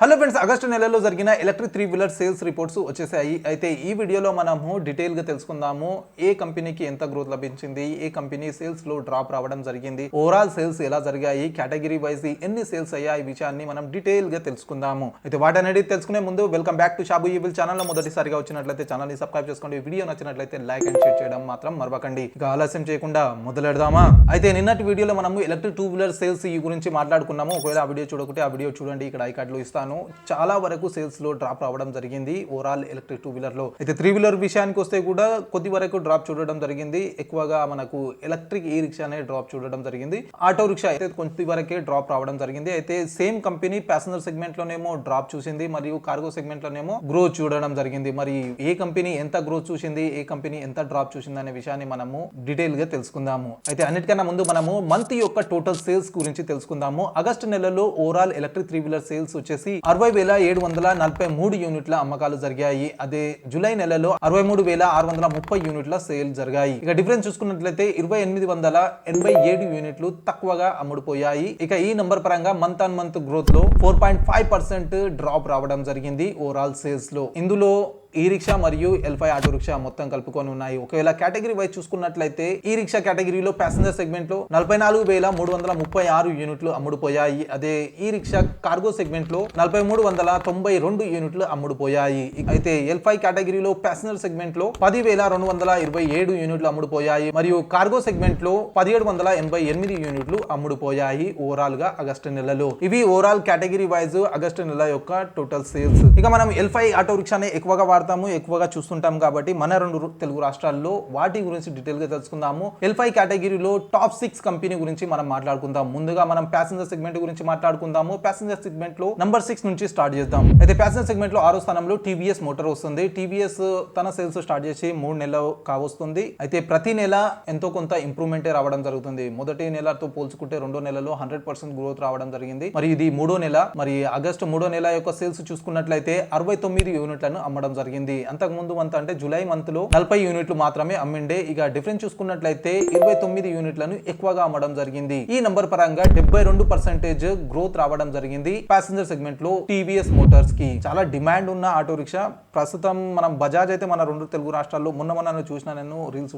Hello friends, August నెలలో జరిగిన electric 3 wheeler sales reports వచ్చేసాయి. అయితే ఈ వీడియోలో మనము డీటెయిల్గా తెలుసుకుందాము ఏ కంపెనీకి ఎంత గ్రోత్ లభించింది, ఏ కంపెనీ సేల్స్లో డ్రాప్ రావడం జరిగింది, ఓవరాల్ సేల్స్ ఎలా జరిగాయి, కేటగిరీ వైజ్ ఎన్ని సేల్స్ అయ్యాయి, ఈ విషయాన్ని మనం డీటెయిల్గా తెలుసుకుందాము. అయితే వాటనేది తెలుసుకునే ముందు welcome back to Shabu evil ఛానల్లో మొదటిసారిగా వచ్చినట్లయితే ఛానల్ని సబ్స్క్రైబ్ చేసుకోండి. వీడియో నచ్చినట్లయితే లైక్ అండ్ షేర్ చేయడం మాత్రం మరవకండి. ఇక ఆలస్యం చేయకుండా మొదలెడదామా. అయితే నిన్నటి వీడియోలో మనము ఎలక్ట్రిక్ 2 వీలర్ సేల్స్ ఈ గురించి మాట్లాడుకున్నాము. ఒకవేళ ఆ వీడియో చూడకుంటే ఆ వీడియో చూడండి, ఇక్కడ ఐ కార్డులో ఇస్తాను. చాలా వరకు సేల్స్ లో డ్రాప్ రావడం జరిగింది ఓవరాల్ ఎలక్ట్రిక్ 2 వీలర్ లో. అయితే 3 వీలర్ విషయానికి వస్తే కూడా కొద్ది వరకు డ్రాప్ చూడడం జరిగింది. ఎక్కువగా మనకు ఎలక్ట్రిక్ ఈ రిక్షానే డ్రాప్ చూడడం జరిగింది. ఆటో రిక్షా అయితే కొద్ది వరకే డ్రాప్ రావడం జరిగింది. అయితే సేమ్ కంపెనీ ప్యాసింజర్ సెగ్మెంట్ లోనేమో డ్రాప్ చూసింది, మరియు కార్గో సెగ్మెంట్ లోనేమో గ్రోత్ చూడడం జరిగింది. మరి ఏ కంపెనీ ఎంత గ్రోత్ చూసింది, ఏ కంపెనీ ఎంత డ్రాప్ చూసింది అనే విషయాన్ని మనము డీటెయిల్ గా తెలుసుకుందాము. అయితే అన్నిటికన్నా ముందు మనము మంత్ యొక్క టోటల్ సేల్స్ గురించి తెలుసుకుందాము. ఆగస్టు నెలలో ఓవరాల్ ఎలక్ట్రిక్ 3 వీలర్ సేల్స్ వచ్చేసి 60,743 యూనిట్ల అమ్మకాలు జరిగాయి. అదే జూలై నెలలో 63,630 యూనిట్ల సేల్ జరిగాయి. ఇక డిఫరెన్స్ చూసుకున్నట్లయితే 2,887 యూనిట్లు తక్కువగా అమ్ముడుపోయాయి. ఇక ఈ నంబర్ పరంగా మంత్ ఆన్ మంత్ గ్రోత్ లో 4.5% డ్రాప్ రావడం జరిగింది ఓవరాల్ సేల్స్ లో. ఇందులో ఈ రిక్షా మరియు L5 ఆటో రిక్షా మొత్తం కలుపుకొని ఉన్నాయి. ఒకవేళ కేటగిరీ వైజ్ చూసుకున్నట్లయితే ఈ రిక్షా కేటగిరీలో ప్యాసింజర్ సెగ్మెంట్ లో 44,336 యూనిట్లు అమ్ముడుపోయాయి. అదే ఈ రిక్షా కార్గో సెగ్మెంట్ లో 4,392 యూనిట్లు అమ్ముడుపోయాయి. అయితే L5 కేటగిరీలో ప్యాసింజర్ సెగ్మెంట్ లో 10,227 యూనిట్లు అమ్ముడుపోయాయి, మరియు కార్గో సెగ్మెంట్ లో 1,788 యూనిట్లు అమ్ముడుపోయాయి ఓవరాల్ గా ఆగస్టు నెలలో. ఇవి ఓవరాల్ కేటగిరీ వైజ్ ఆగస్టు నెల యొక్క టోటల్ సేల్స్. ఇక మనం L5 ఆటో రిక్షాని ఎక్కువగా చూస్తుంటాం కాబట్టి మన రెండు తెలుగు రాష్ట్రాల్లో వాటి గురించి డీటెయిల్ గా తెలుసుకుందాము. L5 కేటగిరీలో టాప్ 6 కంపెనీ గురించి మనం మాట్లాడుకుందాం. ముందుగా మనం ప్యాసింజర్ సెగ్మెంట్ గురించి మాట్లాడుకుందాము. ప్యాసింజర్ సెగ్మెంట్ లో నంబర్ 6 నుంచి స్టార్ట్ చేద్దాం. అయితే ప్యాసింజర్ సెగ్మెంట్ లో 6వ స్థానంలో టీవీఎస్ మోటార్ వస్తుంది. టీవీఎస్ తన సేల్స్ స్టార్ట్ చేసి 3 నెలలు కావస్తుంది. అయితే ప్రతి నెల ఎంతో కొంత ఇంప్రూవ్మెంట్ రావడం జరుగుతుంది. మొదటి నెలతో పోల్చుకుంటే 2వ నెలలో 100% గ్రోత్ రావడం జరిగింది. మరి ఇది 3వ నెల. మరి ఆగస్టు 3వ నెల యొక్క సేల్స్ చూసుకున్నట్లయితే 69 యూనిట్లను అమ్మడం జరిగింది. అంతకు ముందు మంత్ అంటే జూలై మంత్ లో 40 యూనిట్లు మాత్రమే అమ్మిండే. ఇక డిఫరెన్స్ చూసుకున్నట్లయితే 29 యూనిట్లను ఎక్కువగా అమ్మడం జరిగింది. ఈ నంబర్ పరంగా 72% గ్రోత్ రావడం జరిగింది ప్యాసింజర్ సెగ్మెంట్ లో టీవీఎస్ మోటార్స్ కి. చాలా డిమాండ్ ఉన్న ఆటో రిక్షా. ప్రస్తుతం మనం బజాజ్ అయితే మన రెండు తెలుగు రాష్ట్రాల్లో మొన్న చూసిన, నేను రీల్స్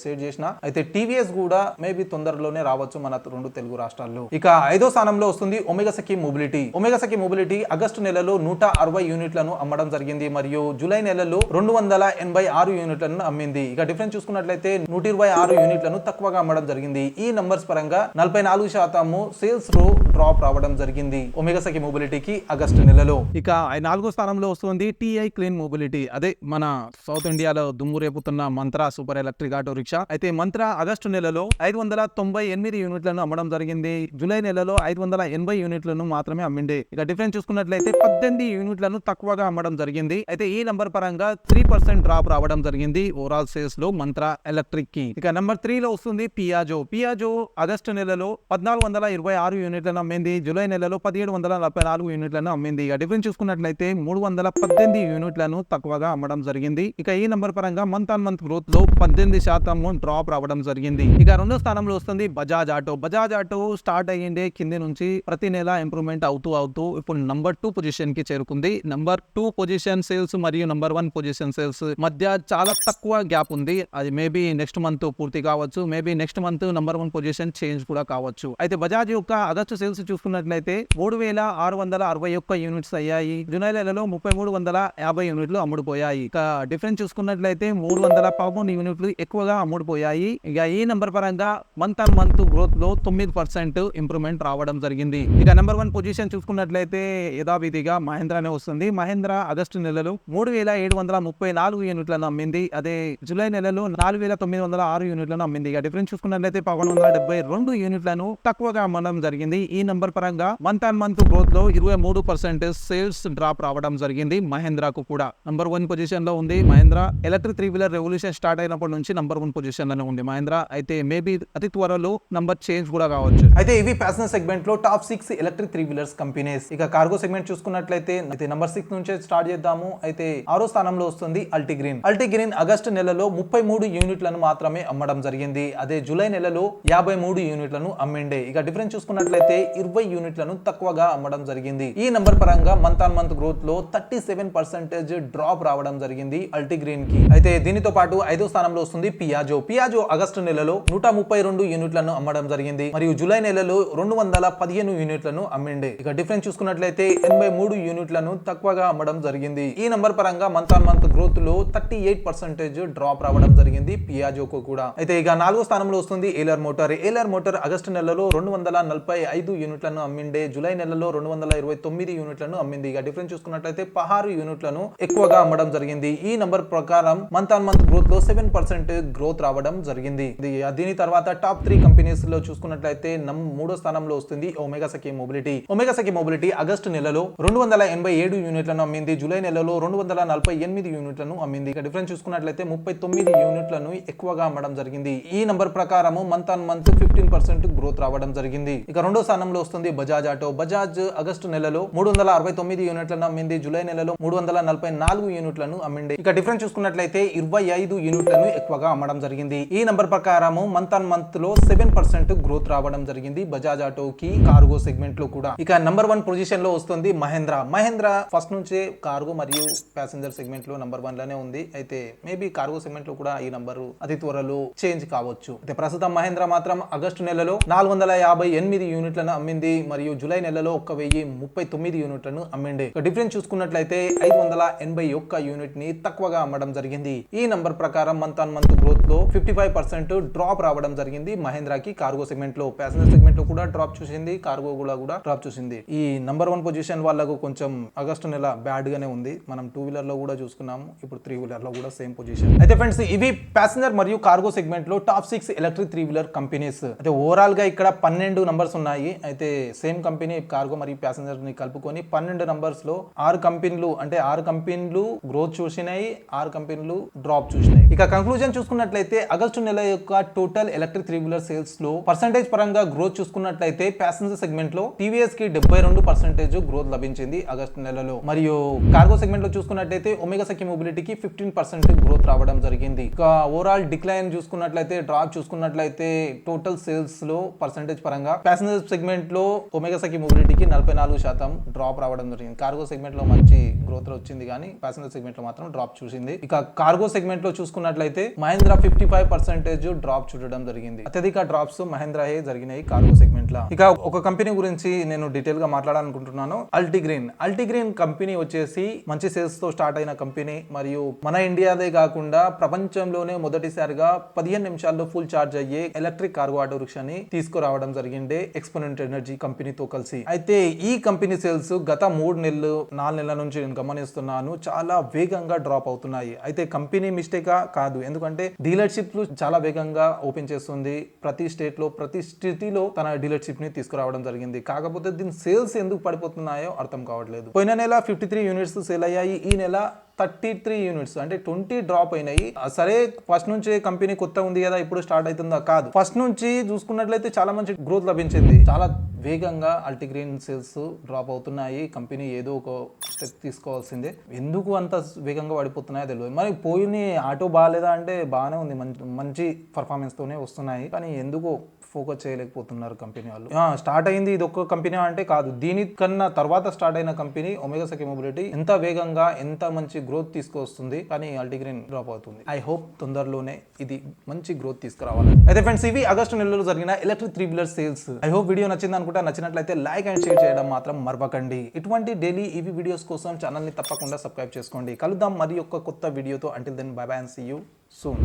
షేర్ చేసిన. అయితే టీవీఎస్ కూడా మేబీ తొందరలోనే రావచ్చు మన రెండు తెలుగు రాష్ట్రాల్లో. ఇక 5వ స్థానంలో వస్తుంది ఒమేగా సఖీ మొబిలిటీ. ఒమేగా సఖీ మొబిలిటీ ఆగస్టు నెలలో 160 యూనిట్లను అమ్మడం జరిగింది, మరియు జూలై నెలలో 286 యూనిట్లను అమ్మింది. ఇక డిఫరెన్స్ చూసుకున్నట్లయితే 126 యూనిట్లను తక్కువగా అమ్మడం జరిగింది. ఈ నంబర్స్ పరంగా 44% సేల్స్ లో డ్రాప్ రావడం జరిగింది ఒమేగా సఖీ మొబిలిటీకి ఆగస్టు నెలలో. ఇక 4వ స్థానంలో వస్తుంది టీఐ క్లీన్ మొబిలిటీ. అదే మన సౌత్ ఇండియాలో దుమ్ము రేపుతున్న Mantra super electric auto rickshaw. అయితే మంత్రా ఆగస్టు నెలలో 598 యూనిట్లను అమ్మడం జరిగింది. జూలై నెలలో 580 యూనిట్లను మాత్రమే అమ్మింది. ఇక డిఫరెన్స్ చూసుకున్నట్లయితే 18 యూనిట్లను తక్కువగా అమ్మడం జరిగింది. అయితే ఈ నంబర్ పరంగా 3% డ్రాప్ రావడం జరిగింది ఓవరాల్ సేల్స్ లో మంత్రా ఎలక్ట్రిక్ కి. ఇక నంబర్ 3 లో వస్తుంది పియాజో. పియాజో ఆగస్టు నెలలో 1426 యూనిట్లను అమ్మింది. జూలై నెలలో 1744 యూనిట్లను అమ్మింది. ఇక డిఫరెన్స్ చూసుకున్నట్లయితే 318 యూనిట్లను తక్కువగా అమ్మడం జరిగింది. ఇక ఈ నంబర్ పరంగా మంత్ ఆన్ మంత్ గ్రోత్ లో 18% డ్రాప్ రావడం జరిగింది. ఇక 2వ స్థానంలో వస్తుంది Bajaj auto. Bajaj auto start అయ్యిండే కింది నుంచి ప్రతి నెల ఇంప్రూవ్మెంట్ అవుతూ ఇప్పుడు నంబర్ 2 పొజిషన్ కి చేరుకుంది. నంబర్ 2 పొజిషన్ సేల్స్ మరియు నంబర్ 1 పొజిషన్ సేల్స్ మధ్య చాలా తక్కువ గ్యాప్ ఉంది. అది మేబీ నెక్స్ట్ మంత్ పూర్తి కావచ్చు, maybe next month number 1 position change కూడా కావచ్చు. అయితే బజాజ్ యొక్క ఆగస్టు సేల్స్ చూసుకున్నట్లయితే 3,661 యూనిట్స్ అయ్యాయి. జూలై నెలలో 3,350 యూనిట్లు అమ్ముడుపోయాయి. ఇక డిఫరెన్స్ చూసుకున్నట్లయితే 313 యూనిట్లు ఎక్కువగా అమ్ముడుపోయాయి. ఇక ఈ నంబర్ పరంగా మంత్ ఆన్ మంత్ గ్రోత్ లో 9% ఇంప్రూవ్మెంట్ రావడం జరిగింది. ఇక నంబర్ 1 పొజిషన్ చూసుకున్నట్లయితే యథావిధిగా మహేంద్రానే వస్తుంది. మహేంద్రా ఆగస్టు నెలలో 3,734 యూనిట్లను అమ్మింది. అదే జూలై నెలలో 4,906 యూనిట్లను అమ్మింది. ఇక డిఫరెన్స్ చూసుకున్నట్లయితే 172 యూనిట్లను తక్కువగా అమ్మడం జరిగింది. ఈ నంబర్ పరంగా మంత్ ఆన్ మంత్ గ్రోత్ లో 23% సేల్స్ డ్రాప్ రావడం జరిగింది మహేంద్రాకు కూడా. నంబర్ 1 పొజిషన్ లో ఉంది Mahindra. Electric 3 wheeler revolution start అయినప్పటి నుంచి నంబర్ 1 పొజిషన్ లోనే ఉంది మహేంద్రా. అయితే మేబీ అతి త్వరలో నంబర్ చేంజ్ కూడా కావచ్చు. అయితే ఇవి ప్యాసింజర్ సెగ్మెంట్ లో టాప్ 6 ఎలక్ట్రిక్ 3 వీలర్స్ కంపెనీస్. ఇక కార్గో సెగ్మెంట్ చూసుకున్నట్లయితే నంబర్ 6 నుంచే స్టార్ట్ చేద్దాము. అయితే ఆరో స్థానంలో వస్తుంది అల్టిగ్రీన్. అల్టిగ్రీన్ ఆగస్టు నెలలో 33 యూనిట్లను మాత్రమే అమ్మడం జరిగింది. అదే జూలై నెలలో 53 యూనిట్లను అమ్మిండే. ఇక డిఫరెన్స్ చూసుకున్నట్లయితే 20 యూనిట్లను తక్కువగా అమ్మడం జరిగింది. ఈ నంబర్ పరంగా మంత్ ఆన్ మంత్ గ్రోత్ లో 37% డ్రాప్ రావడం జరిగింది అల్టిగ్రీన్ కి. అయితే దీనితో పాటు 5వ స్థానంలో వస్తుంది పియాజో. పియాజో ఆగస్టు నెలలో 132 యూనిట్లను అమ్మడం జరిగింది మరియు జూలై నెలలో 215 యూనిట్లను అమ్మిండే. ఇక డిఫరెన్స్ చూసుకున్నట్లయితే 83 యూనిట్లను తక్కువగా అమ్మడం జరిగింది. ఈ నంబర్ పరంగా మంత్ ఆన్ మంత్ గ్రోత్ లో 38% డ్రాప్ రావడం జరిగింది పియాజోకు కూడా. అయితే ఇక 4వ స్థానంలో వస్తుంది ఏలర్ మోటార్. ఏలర్ మోటార్ ఆగస్టు నెలలో 245 యూనిట్లను అమ్మిండే. జూలై నెలలో 229 యూనిట్లను అమ్మింది. ఇక డిఫరెన్స్ చూసుకున్నట్లయితే 16 యూనిట్లను ఎక్కువగా అమ్మడం జరిగింది. ఈ నంబర్ ప్రకారం మంత్ ఆన్ మంత్ గ్రోత్ లో 7% గ్రోత్ రావడం జరిగింది. దీని తర్వాత టాప్ 3 కంపెనీస్ లో చూసుకున్నట్లయితే 3వ స్థానంలో వస్తుంది ఒమేగా సఖీ మొబిలిటీ. ఒమేగా సఖీ మొబిలిటీ ఆగస్టు నెలలో 287 యూనిట్లను అమ్మింది. జూలై నెలలో 248 యూనిట్లను అమ్మింది. ఇక డిఫరెన్స్ చూసుకున్నట్లయితే 39 యూనిట్లను ఎక్కువగా అమ్మడం జరిగింది. ఈ నంబర్ ప్రకారం మంత్ ఆన్ మంత్ 15% గ్రోత్ రావడం జరిగింది. ఇక 2వ స్థానంలో వస్తుంది బజాజ్ ఆటో. బజాజ్ ఆగస్టు నెలలో 369 యూనిట్లను అమ్మింది. జూలై నెలలో 344 యూనిట్లను అమ్మింది. ఇక డిఫరెన్స్ చూసుకున్నట్లయితే 25 యూనిట్లను ఎక్కువగా అమ్మడం జరిగింది. ఈ నంబర్ ప్రకారం మంత్ ఆన్ మంత్ లో 7% గ్రోత్ రావడం జరిగింది బజాజ్ ఆటోకి కార్గో సెగ్మెంట్ లో కూడా. ఇక నంబర్ 1 పొజిషన్ లో వస్తుంది మహేంద్ర. మహేంద్ర ఫస్ట్ నుంచే కార్గో మరియు ప్యాసింజర్ సెగ్మెంట్ లో నంబర్ 1 లోనే ఉంది. అయితే మేబీ కార్గో సెగ్మెంట్ లో కూడా ఈ నంబర్ అతి త్వరలో చేంజ్ కావచ్చు. అయితే ప్రస్తుతం మహేంద్ర మాత్రం ఆగస్టు నెలలో 458 యూనిట్లను అమ్మింది మరియు జూలై నెలలో 1039 యూనిట్లను అమ్మింది. ఇక డిఫరెన్స్ చూసుకున్నట్లయితే 581 యూనిట్ ని తక్కువగా అమ్మడం జరిగింది. ఈ నంబర్ ప్రకారం మంత్ ఆన్ మంత్ గ్రోత్ లో 55% డ్రాప్ రావడం జరిగింది మహేంద్రకి కార్గో సెగ్మెంట్ లో. ప్యాసింజర్ సెగ్మెంట్ లో కూడా డ్రాప్ చూసింది, కార్గో కూడా డ్రాప్ చూసింది. ఈ నంబర్ 1 పొజిషన్ వాళ్ళకు కొంచెం ఆగస్టు నెల బ్యాడ్ గానే ఉంది. మనం 2 వీలర్ లో కూడా చూసుకున్నాము, ఇప్పుడు 3 వీలర్ లో కూడా సేమ్ పొజిషన్. అయితే ఫ్రెండ్స్ ఇవి ప్యాసింజర్ మరియు కార్గో సెగ్మెంట్ లో టాప్ 6 ఎలక్ట్రిక్ 3 వీలర్ కంపెనీస్. అయితే ఓవరాల్ గా ఇక్కడ 12 నంబర్స్ ఉన్నాయి. అయితే సేమ్ కంపెనీ కార్గో మరియు ప్యాసింజర్ ని కలుపుకొని 12 నంబర్స్ లో 6 కంపెనీలు అంటే 6 కంపెనీలు గ్రోత్ చూసినాయి, 6 కంపెనీలు డ్రాప్ చూసినాయి. ఇక కంక్లూజన్ చూసుకున్నట్లయితే ఆగస్టు నెల యొక్క టోటల్ ఎలక్ట్రిక్ 3 వీలర్ సేల్స్ లో పర్సెంటేజ్ పరంగా గ్రోత్ చూసుకున్నట్లయితే ప్యాసింజర్ సెగ్మెంట్ లో టీవీఎస్ కి 72% గ్రోత్ లభించింది ఆగస్టు నెలలో. మరియు కార్గో సెగ్మెంట్ లో చూసుకున్నట్లయితే ఒమేగా సఖీ మొబిలిటీకి 15% గ్రోత్ రావడం జరిగింది. ఇక ఓవరాల్ డిక్లైన్ చూసుకున్నట్లయితే డ్రాప్ చూసుకున్నట్లయితే టోటల్ సేల్స్ లో పర్సెంటేజ్ పరంగా ప్యాసింజర్ సెగ్మెంట్ లో ఒమేగా సఖీ మొబిలిటీకి 44% డ్రాప్ రావడం జరిగింది. కార్గో సెగ్మెంట్ లో మంచి గ్రోత్ వచ్చింది కానీ ప్యాసింజర్ సెగ్మెంట్ లో మాత్రం డ్రాప్ చూసింది. ఇక కార్గో సెగ్మెంట్ లో చూసుకున్నట్లయితే మహేంద్ర 55% డ్రాప్ చూడడం జరిగింది. అత్యధిక డ్రాప్స్ మహేంద్రయే జరిగినాయి కార్గో సెగ్మెంట్ లో. ఇక ఒక కంపెనీ గురించి నేను డీటెయిల్ గా మాట్లాడాలనుకుంటున్నాను, అల్టిగ్రీన్. అల్టిగ్రీన్ కంపెనీ వచ్చేసి మంచి సేల్స్ తో స్టార్ట్ అయిన కంపెనీ మరియు మన ఇండియాదే కాకుండా ప్రపంచంలోనే మొదటిసారిగా 15 నిమిషాల్లో ఫుల్ చార్జ్ అయ్యే ఎలక్ట్రిక్ కార్గో ఆటో రిక్షాని తీసుకురావడం జరిగింది ఎక్స్పోనెంట్ ఎనర్జీ కంపెనీతో కలిసి. అయితే ఈ కంపెనీ సేల్స్ గత 3 నెలలు 4 నెలల నుంచి నేను గమనిస్తున్నాను చాలా వేగంగా డ్రాప్ అవుతున్నాయి. అయితే కంపెనీ మిస్టేకా కాదు, ఎందుకంటే డీలర్షిప్లు చాలా వేగంగా ఓపెన్ చేస్తుంది. ప్రతి స్టేట్ లో ప్రతి సిటీలో తన డీలర్షిప్ ని తీసుకురావడం జరిగింది. కాకపోతే దీని సేల్స్ ఎందుకు పడిపోతున్నాయో అర్థం కావట్లేదు. పోయిన నెల 53 యూనిట్స్ సేల్ అయ్యాయి. ఈ నెల 33 యూనిట్స్ అంటే 20 డ్రాప్ అయినాయి. సరే ఫస్ట్ నుంచి కంపెనీ కొత్త ఉంది కదా ఇప్పుడు స్టార్ట్ అవుతుందా, కాదు. ఫస్ట్ నుంచి చూసుకున్నట్లయితే చాలా మంచి గ్రోత్ లభించింది. చాలా వేగంగా అల్టిగ్రీన్ సేల్స్ డ్రాప్ అవుతున్నాయి. కంపెనీ ఏదో ఒక స్టెప్ తీసుకోవాల్సిందే. ఎందుకు అంత వేగంగా పడిపోతున్నాయో తెలియదు. మరి పోయిన ఆటో బాగాలేదా అంటే బాగానే ఉంది, మంచి పర్ఫార్మెన్స్ తోనే వస్తున్నాయి. కానీ ఎందుకు ఫోకస్ చేయలేకపోతున్నారు కంపెనీ వాళ్ళు. స్టార్ట్ అయింది ఇది ఒక్క కంపెనీ అంటే కాదు, దీనికన్నా తర్వాత స్టార్ట్ అయిన కంపెనీ ఒమేగా సఖీ మొబిలిటీ ఎంత వేగంగా ఎంత మంచి గ్రోత్ తీసుకొస్తుంది, కానీ అల్టిగ్రీన్ డ్రాప్ అవుతుంది. ఐ హోప్ తొందరలోనే ఇది మంచి గ్రోత్ తీసుకురావాలని. అయితే ఫ్రెండ్స్ ఇవి ఆగస్టు నెలలో జరిగిన electric 3 wheeler sales. I hope video నచ్చింది అనుకుంటా. నచ్చినట్లయితే లైక్ అండ్ షేర్ చేయడం మాత్రం మర్వకండి. ఇటువంటి డైలీ ఈవీ వీడియోస్ కోసం ఛానల్ ని తప్పకుండా సబ్స్క్రైబ్ చేసుకోండి. కలుద్దాం మరి ఒక కొత్త వీడియోతో. Until then bye bye and see you soon.